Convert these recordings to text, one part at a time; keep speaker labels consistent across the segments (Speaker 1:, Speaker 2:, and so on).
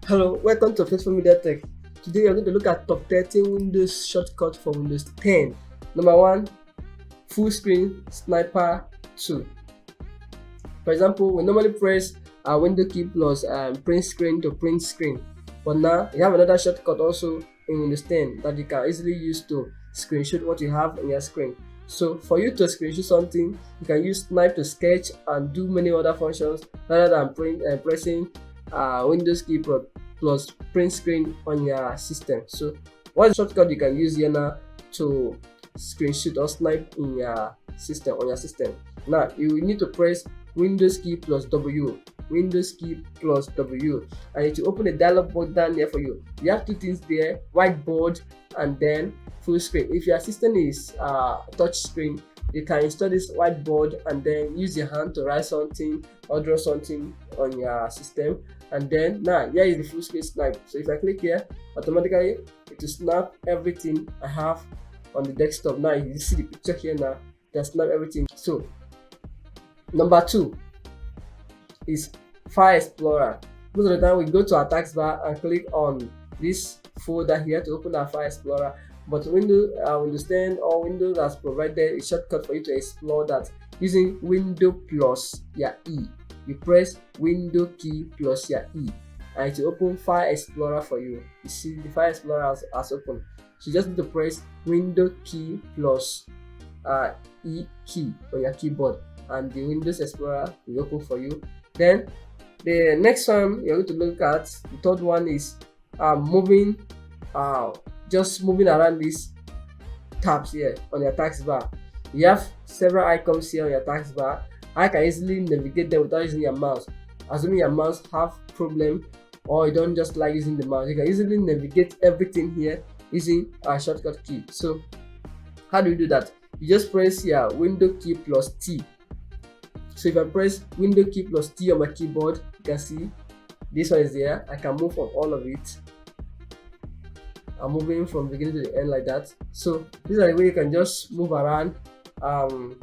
Speaker 1: Hello, welcome to Faithful Media Tech. Today we are going to look at top 13 Windows shortcuts for Windows 10. Number 1, full screen sniper 2. For example, we normally press window key plus print screen to print screen. But now you have another shortcut also in Windows 10 that you can easily use to screenshot what you have on your screen. So for you to screenshot something, you can use snipe to sketch and do many other functions rather than pressing Windows key plus print screen on your system. So what's the shortcut you can use here now to screenshot or snipe in your system on your system? Now you will need to press Windows key plus W. Windows key plus W, and it will open a dialog box down there for you. You have two things there: whiteboard and then full screen. If your system is touch screen, you can install this whiteboard and then use your hand to write something or draw something on your system. And then now here is the full screen snipe. So if I click here, automatically it will snap everything I have on the desktop. Now you see the picture here now, that snap everything. So number 2 is File Explorer. Most of the time we go to our taskbar and click on this folder here to open our File Explorer. But Windows 10 or Windows has provided a shortcut for you to explore that using Window plus your E. You press Window key plus your E, and it will open File Explorer for you. You see the File Explorer has opened. So you just need to press Window key plus E key on your keyboard, and the Windows Explorer will open for you. Then the next one you're going to look at, the third one, is just moving around these tabs here on your taskbar. You have several icons here on your taskbar. I can easily navigate them without using your mouse. Assuming your mouse have problem or you don't just like using the mouse, you can easily navigate everything here using a shortcut key. So how do you do that? You just press your window key plus T. So if I press window key plus T on my keyboard, you can see this one is there. I can move from all of it. I'm moving from beginning to the end like that. So these are the way you can just move around on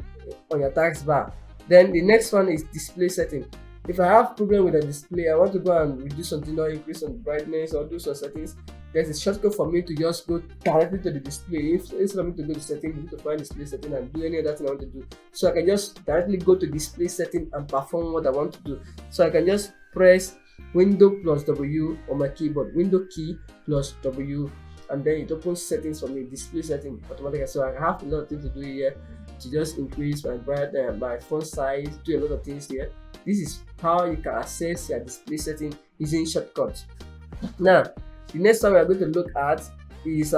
Speaker 1: your taskbar. Then the next one is display setting. If I have problem with the display, I want to go and reduce something or increase some brightness or do some settings, there's a shortcut for me to just go directly to the display. Instead of me to go to settings, I need to find display setting and do any other thing I want to do. So I can just directly go to display setting and perform what I want to do. So I can just press Window plus W on my keyboard, Window key plus W, and then it opens settings for me, display setting automatically. So I have a lot of things to do here to just increase my font size, do a lot of things here. This is how you can access your display setting using shortcuts. Now the next one we are going to look at is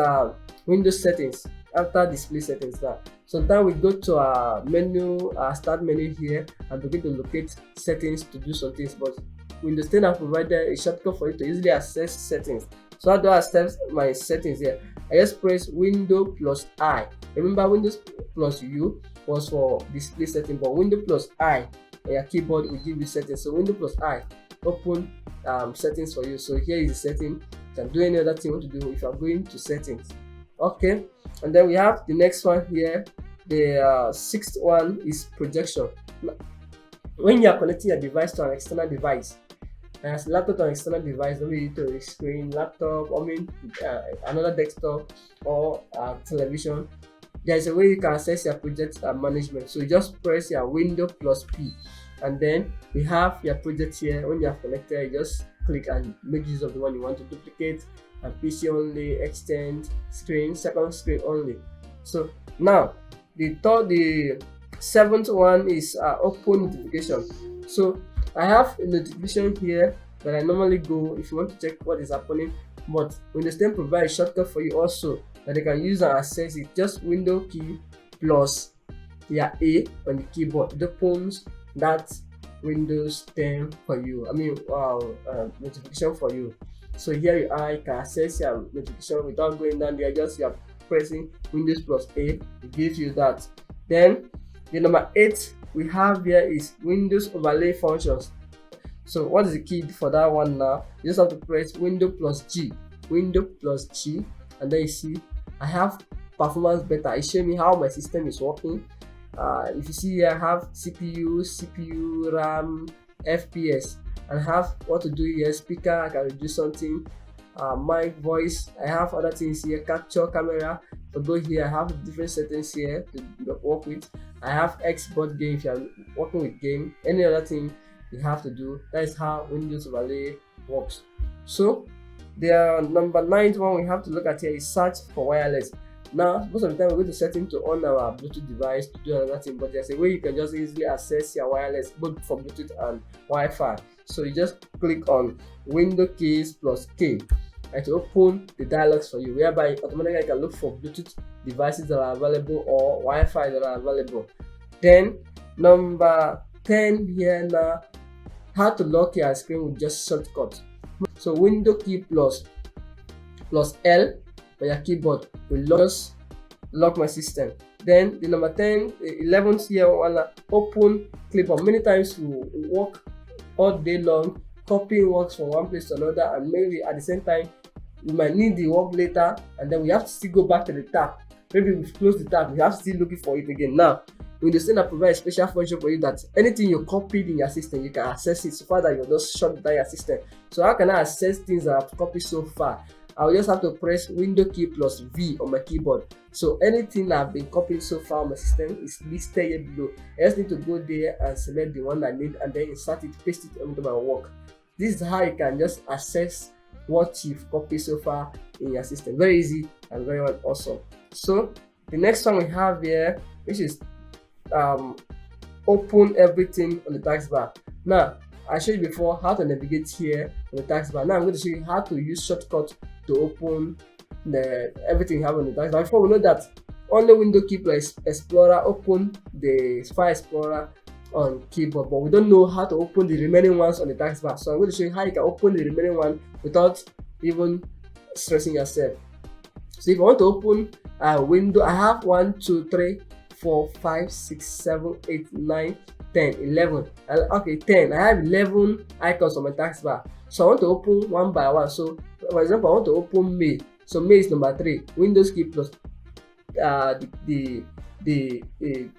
Speaker 1: Windows settings after display settings. Now sometimes we go to our menu, start menu here, and begin to locate settings to do some things, but Windows 10 has provided a shortcut for you to easily access settings. So how do I access my settings here? I just press Window plus I. Remember, Windows plus U was for display setting, but Window plus I on your keyboard will give you settings. So Window plus I open settings for you. So here is the setting. You can do any other thing you want to do if you are going to settings. Okay, and then we have the next one here. The sixth one is projection. When you are connecting your device to an external device, as laptop to an external device, maybe to a screen, laptop, another desktop or television, there is a way you can access your project management. So you just press your Window plus P, and then we have your project here. When you have connected, you just click and make use of the one you want to duplicate, and PC only, extend, screen, second screen only. So now the seventh one is open notification. So I have a notification here that I normally go if you want to check what is happening, but Windows 10 provides a shortcut for you also that you can use and access it. Just Window key plus A on the keyboard. It opens that Windows 10 for you. Notification for you. So here you are, you can access your notification without going down there. Just you are pressing Windows plus A, it gives you that. Then the number 8 we have here is Windows overlay functions. So what is the key for that one now? You just have to press Window plus G, and then you see I have performance beta. It shows me how my system is working. If you see here, I have CPU, RAM, FPS, and have what to do here. Speaker, I can reduce something. Mic, voice, I have other things here. Capture, camera. To go here, I have different settings here to work with. I have export game if you are working with game. Any other thing you have to do. That is how Windows overlay works. So the number 9th one we have to look at here is search for wireless. Now, most of the time we're going to set to on our Bluetooth device to do another thing, but there's a way you can just easily access your wireless both for Bluetooth and Wi-Fi. So you just click on Window keys plus K and to open the dialogs for you, whereby automatically you can look for Bluetooth devices that are available or Wi-Fi that are available. Then number 10 here now, how to lock your screen with just shortcut. So Window key plus L for your keyboard will just lock my system. Then the number 10, 11th here, wanna open clipboard. Many times we work all day long, copying works from one place to another, and maybe at the same time we might need the work later, and then we have to still go back to the tab. Maybe we've closed the tab, we have to still looking for it again. Now, Windows 10 provides a special function for you that anything you copied in your system, you can access it so far that you just shut down your system. So how can I access things that I've copied so far? I'll just have to press Window key plus V on my keyboard. So anything that I've been copying so far on my system is listed here below. I just need to go there and select the one I need and then insert it, paste it into my work. This is how you can just access what you've copied so far in your system. Very easy and very awesome. So the next one we have here, which is open everything on the taskbar. Now I showed you before how to navigate here on the taskbar. Now I'm going to show you how to use shortcut to open everything you have on the taskbar. Before we know that only Window key plus Explorer open the File Explorer on keyboard, but we don't know how to open the remaining ones on the taskbar. So I'm going to show you how you can open the remaining one without even stressing yourself. So if I want to open a window, I have 1, 2, 3, 4, 5, 6, 7, 8, 9, 10, 11. Okay, 10. I have 11 icons on my taskbar. So I want to open one by one. So for example, I want to open May. So May is number 3. Windows key plus the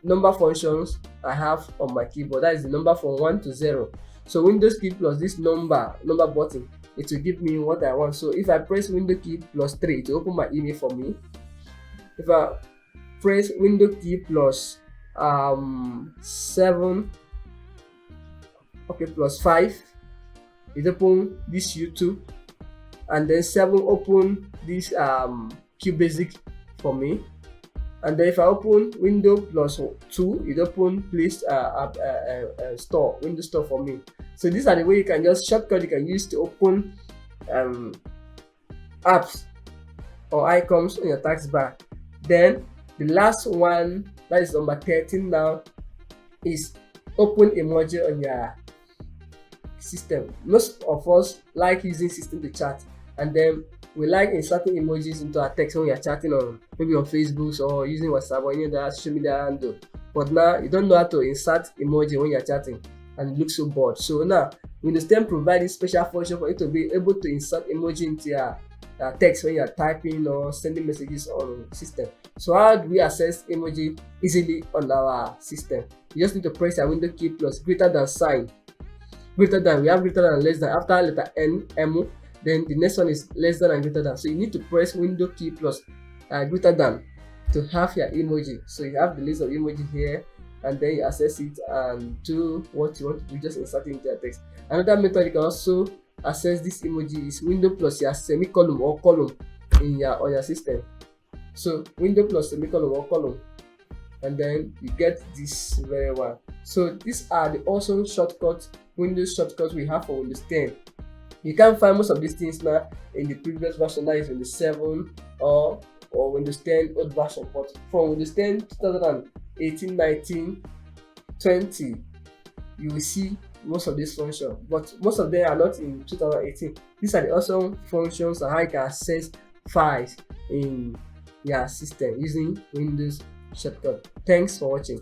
Speaker 1: number functions I have on my keyboard. That is the number from 1 to 0. So Windows key plus this number button, it will give me what I want. So if I press Window key plus 3, it will open my email for me. If I press Window key plus 7, okay, plus 5, it open this YouTube, and then 7 open this QBasic for me. And then if I open Window plus 2, it open please store, Windows Store for me. So these are the way you can just shortcut you can use to open apps or icons on your taskbar. Then the last one, that is number 13 now, is open emoji on your system. Most of us like using system to chat, and then we like inserting emojis into our text when we are chatting on maybe on Facebook or using WhatsApp or any other social media handle. But now you don't know how to insert emoji when you are chatting, and it looks so bored. So now Windows 10 provides this special function for you to be able to insert emoji into your text when you are typing or sending messages on the system. So how do we access emoji easily on our system? You just need to press your Window key plus greater than sign. Greater than, we have greater than, less than. After letter N, M, then the next one is less than and greater than. So you need to press Window key plus greater than to have your emoji. So you have the list of emoji here, and then you access it and do what you want to do, just insert it into your text. Another method you can also access this emoji is Window plus your semicolon or column in on your system. So Window plus semicolon or column, and then you get this very well. So these are the awesome shortcuts, Windows shortcuts we have for Windows 10. You can find most of these things now in the previous version, that is Windows 7 or Windows 10 old version. But from Windows 10 2018, 19, 20, you will see most of these functions, but most of them are not in 2018. These are the awesome functions and how you can access files in your system using Windows shortcut. Thanks for watching.